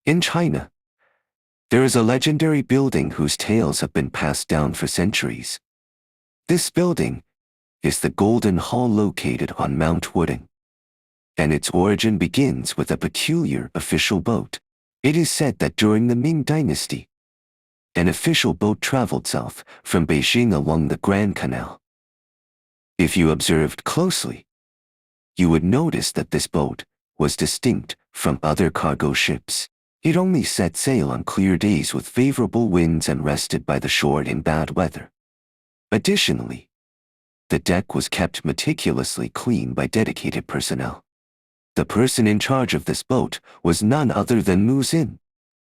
In China, there is a legendary building whose tales have been passed down for centuries. This building is the Golden Hall located on Mount Wudang, and its origin begins with a peculiar official boat. It is said that during the Ming Dynasty, an official boat traveled south from Beijing along the Grand Canal. If you observed closely, you would notice that this boat was distinct from other cargo ships. It only set sail on clear days with favorable winds and rested by the shore in bad weather. Additionally, the deck was kept meticulously clean by dedicated personnel. The person in charge of this boat was none other than Mu Xin,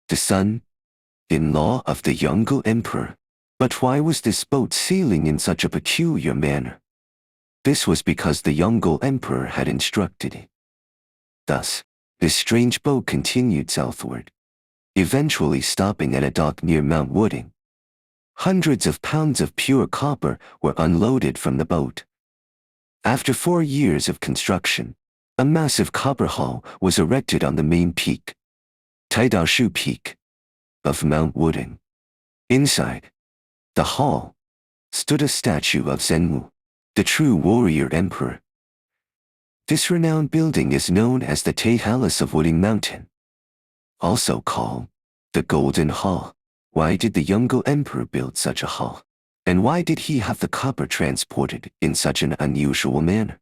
the son-in-law of the Yongle Emperor. But why was this boat sailing in such a peculiar manner? This was because the Yongle Emperor had instructed it. Thus, this strange boat continued southward, eventually stopping at a dock near Mount Wudang. Hundreds of pounds of pure copper were unloaded from the boat. After 4 years of construction, a massive copper hall was erected on the main peak, Taidao Peak, of Mount Wudang. Inside the hall stood a statue of Zhenwu, the true warrior emperor. This renowned building is known as the Palace of Wudang Mountain, also called the Golden Hall. Why did the Yongle Emperor build such a hall? And why did he have the copper transported in such an unusual manner?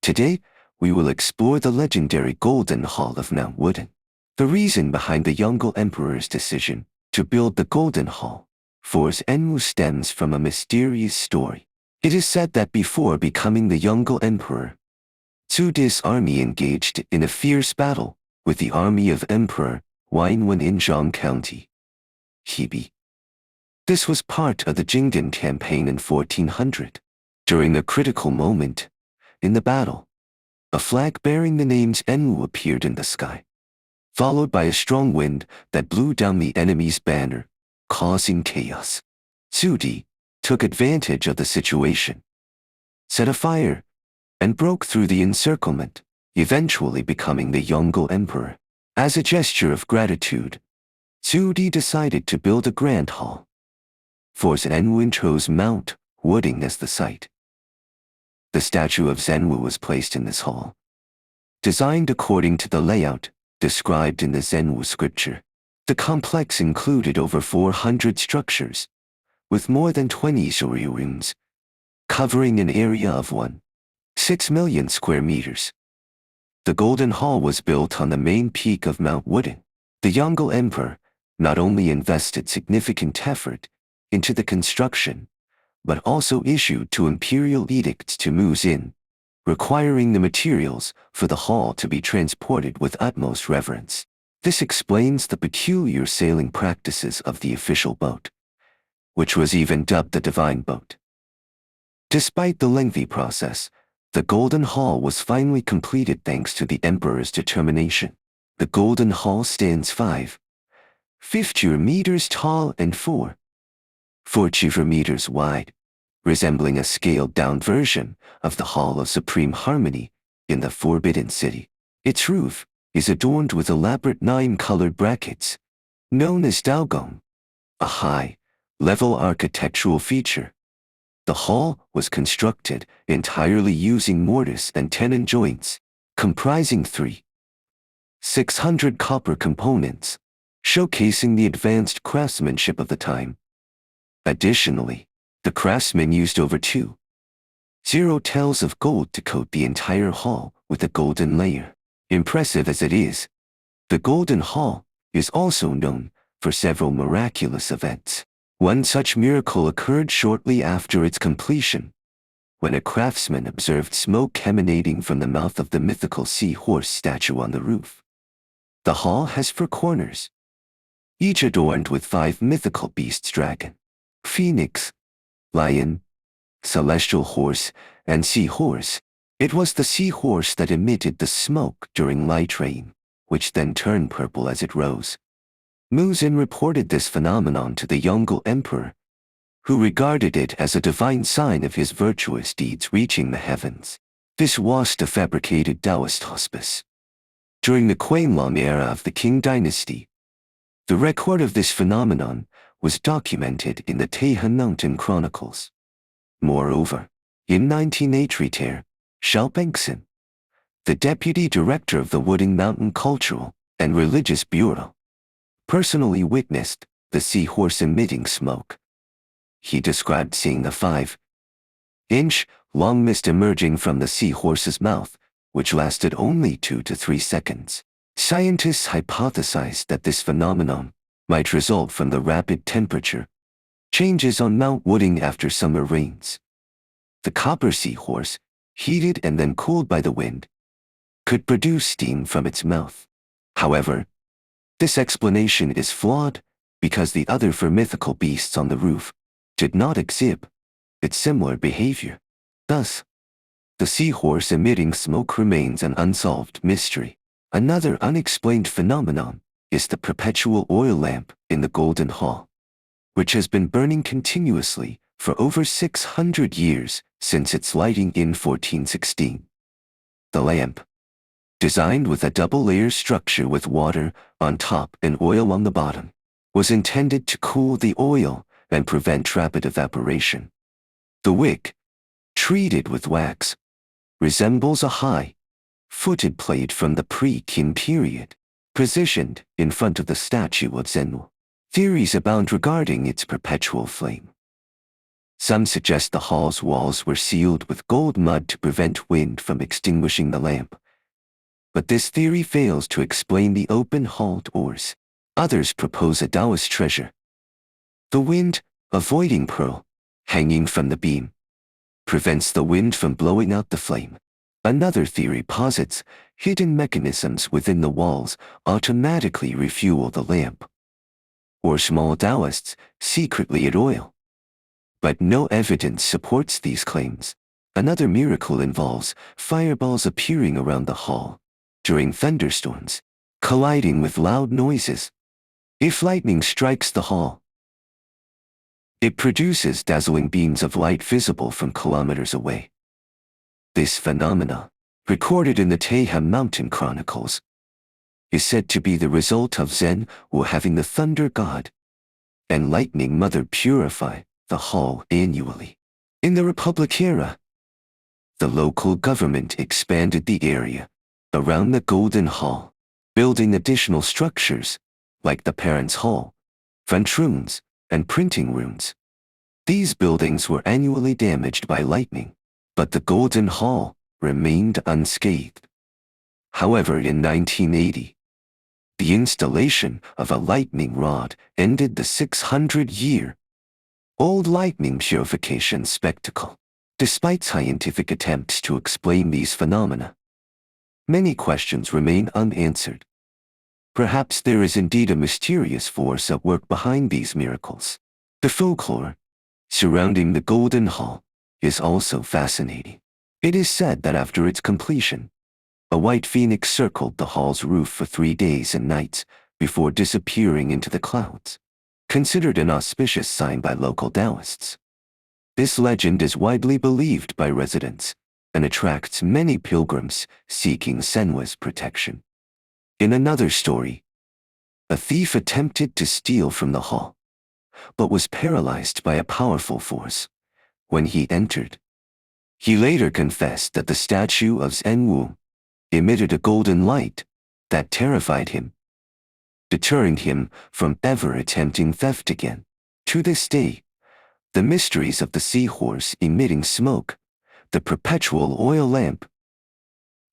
Today, we will explore the legendary Golden Hall of Mount Wudang. The reason behind the Yongle Emperor's decision to build the Golden Hall for Zhenwu stems from a mysterious story. It is said that before becoming the Yongle Emperor, Zhu Di's army engaged in a fierce battle with the army of Emperor Wenwen in Zhang County, Hebei. This was part of the Jingdan campaign in 1400. During a critical moment in the battle, a flag bearing the names Zhenwu appeared in the sky, followed by a strong wind that blew down the enemy's banner, causing chaos. Zhu Di took advantage of the situation, set a fire, and broke through the encirclement, eventually becoming the Yongle Emperor. As a gesture of gratitude, Zhu Di decided to build a grand hall for Zhenwu and chose Mount Wudang as the site. The statue of Zhenwu was placed in this hall, designed according to the layout described in the Zhenwu scripture. The complex included over 400 structures, with more than 20 story rooms, covering an area of 1.6 million square meters. The Golden Hall was built on the main peak of Mount Wudang. The Yongle Emperor not only invested significant effort into the construction, but also issued 2 imperial edicts to Mu Xin, requiring the materials for the hall to be transported with utmost reverence. This explains the peculiar sailing practices of the official boat, which was even dubbed the Divine Boat. Despite the lengthy process, the Golden Hall was finally completed thanks to the Emperor's determination. The Golden Hall stands 5.50 meters tall and 4.40 meters wide, resembling a scaled-down version of the Hall of Supreme Harmony in the Forbidden City. Its roof is adorned with elaborate 9-colored brackets, known as daogong, a high-level architectural feature. The hall was constructed entirely using mortise and tenon joints, comprising 600 copper components, showcasing the advanced craftsmanship of the time. Additionally, the craftsmen used over 2 taels of gold to coat the entire hall with a golden layer. Impressive as it is, the Golden Hall is also known for several miraculous events. One such miracle occurred shortly after its completion, when a craftsman observed smoke emanating from the mouth of the mythical seahorse statue on the roof. The hall has 4 corners, each adorned with 5 mythical beasts: dragon, phoenix, lion, celestial horse, and seahorse. It was the seahorse that emitted the smoke during light rain, which then turned purple as it rose. Mu Xin reported this phenomenon to the Yongle Emperor, who regarded it as a divine sign of his virtuous deeds reaching the heavens. This was a fabricated Taoist auspice. During the Qianlong era of the Qing Dynasty, The record of this phenomenon was documented in the Taihan Mountain Chronicles. Moreover, in 1983, Xiao Bengxin, the deputy director of the Wudang Mountain Cultural and Religious Bureau, personally witnessed the seahorse emitting smoke. He described seeing the 5-inch long mist emerging from the seahorse's mouth, which lasted only 2 to 3 seconds. Scientists hypothesized that this phenomenon might result from the rapid temperature changes on Mount Wudang after summer rains. The copper seahorse, heated and then cooled by the wind, could produce steam from its mouth. However, this explanation is flawed because the other four mythical beasts on the roof did not exhibit similar behavior. Thus, the seahorse emitting smoke remains an unsolved mystery. Another unexplained phenomenon is the perpetual oil lamp in the Golden Hall, which has been burning continuously for over 600 years since its lighting in 1416. The lamp, designed with a double-layer structure with water on top and oil on the bottom, was intended to cool the oil and prevent rapid evaporation. The wick, treated with wax, resembles a high-footed plate from the pre-Qin period, positioned in front of the statue of Zhenwu. Theories abound regarding its perpetual flame. Some suggest the hall's walls were sealed with gold mud to prevent wind from extinguishing the lamp, but this theory fails to explain the open hall doors. Others propose a Taoist treasure, the wind avoiding pearl, hanging from the beam, prevents the wind from blowing out the flame. Another theory posits hidden mechanisms within the walls automatically refuel the lamp, or small Taoists secretly add oil. But no evidence supports these claims. Another miracle involves fireballs appearing around the hall during thunderstorms, colliding with loud noises. If lightning strikes the hall, it produces dazzling beams of light visible from kilometers away. This phenomena, recorded in the Taihan Mountain Chronicles, is said to be the result of Zhenwu having the thunder god and lightning mother purify the hall annually. In the Republic era, the local government expanded the area around the Golden Hall, building additional structures like the Parents' Hall, front rooms, and printing rooms. These buildings were annually damaged by lightning, but the Golden Hall remained unscathed. However, in 1980, the installation of a lightning rod ended the 600-year-old lightning purification spectacle. Despite scientific attempts to explain these phenomena, many questions remain unanswered. Perhaps there is indeed a mysterious force at work behind these miracles. The folklore surrounding the Golden Hall is also fascinating. It is said that after its completion, a white phoenix circled the hall's roof for 3 days and nights before disappearing into the clouds, considered an auspicious sign by local Taoists. This legend is widely believed by residents and attracts many pilgrims seeking Zhenwu's protection. In another story, a thief attempted to steal from the hall, but was paralyzed by a powerful force when he entered. He later confessed that the statue of Zhenwu emitted a golden light that terrified him, deterring him from ever attempting theft again. To this day, the mysteries of the seahorse emitting smoke, the perpetual oil lamp,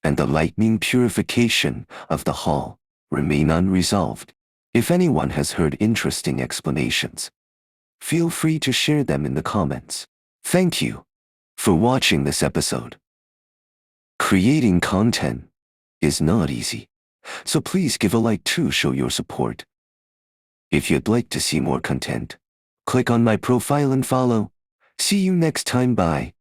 and the lightning purification of the hall remain unresolved. If anyone has heard interesting explanations, feel free to share them in the comments. Thank you for watching this episode. Creating content is not easy, so please give a like to show your support. If you'd like to see more content, click on my profile and follow. See you next time. Bye.